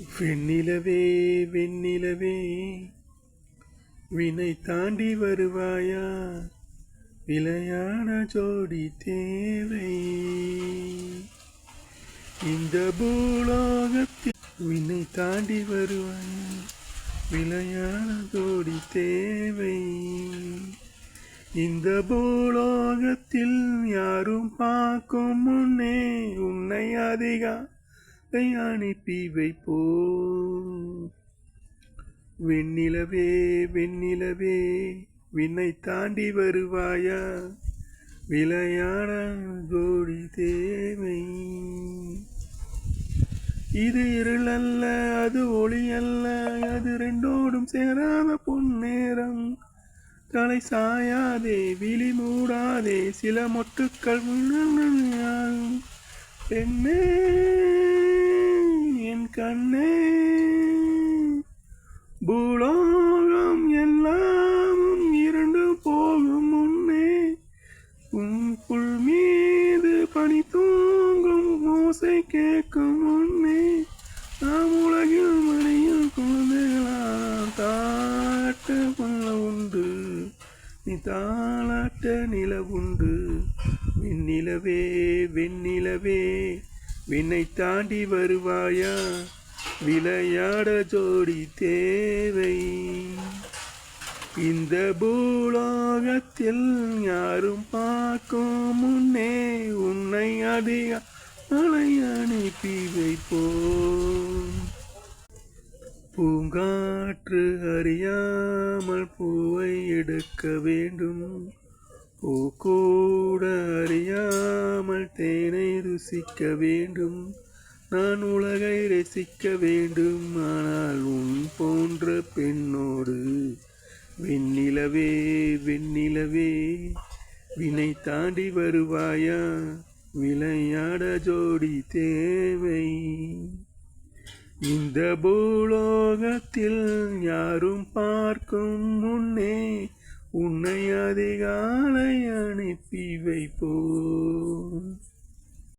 வெண்ணிலவே வெண்ணிலவே வினை தாண்டி வருவாயா, விளையாட ஜோடி தேவை இந்த பூலோகத்தில். வினை தாண்டி வருவாயா, விளையாட ஜோடி தேவை இந்த பூலோகத்தில். யாரும் பார்க்கும் முன்னே உன்னை அதிகாலை அனுப்பி வைப்போ. வெண்ணிலவே வெண்ணிலவே விண்ணை தாண்டி வருவாயா, விளையாட ஜோடி தேவை. இது இருள் அல்ல, அது ஒளி அல்ல, அது ரெண்டோடும் சேராத பொன்னேரம். தலை சாயாதே, விழி மூடாதே, சில மொட்டுக்கள் பெண்ணே என் கண்ணே. பூலோகம் எல்லாமும் இருண்டு போகும் முன்னே, புல் மீது பனி தூங்கும் ஓசை கேட்கும் முன்னே, நாம் உலகில் மணியில் குழந்தைகளாம் தாட்ட கொள்ள உண்டு, நீ தாளாட்ட நிலவுண்டு. வெண்ணிலவே வெண்ணிலவே விண்ணை தாண்டி வருவாயா, விளையாட ஜோடி தேவை இந்த பூலோகத்தில். யாரும் பார்க்கும் முன்னே உன்னை அதிகாலை அனுப்பி வைப்போம். பூங்காற்று அறியாமல் பூவை எடுக்க வேண்டும், பூ கூட அறியாமல் தேனை ருசிக்க வேண்டும். நான் உலகை ரசிக்க வேண்டும், ஆனால் உன் போன்ற பெண்ணோடு. வெண்ணிலவே வெண்ணிலவே வினை தாண்டி வருவாயா, விளையாட ஜோடி தேவை இந்த பூலோகத்தில். யாரும் பார்க்கும் முன்னே உன்னை அதிகாலை அனுப்பி வைப்போம்.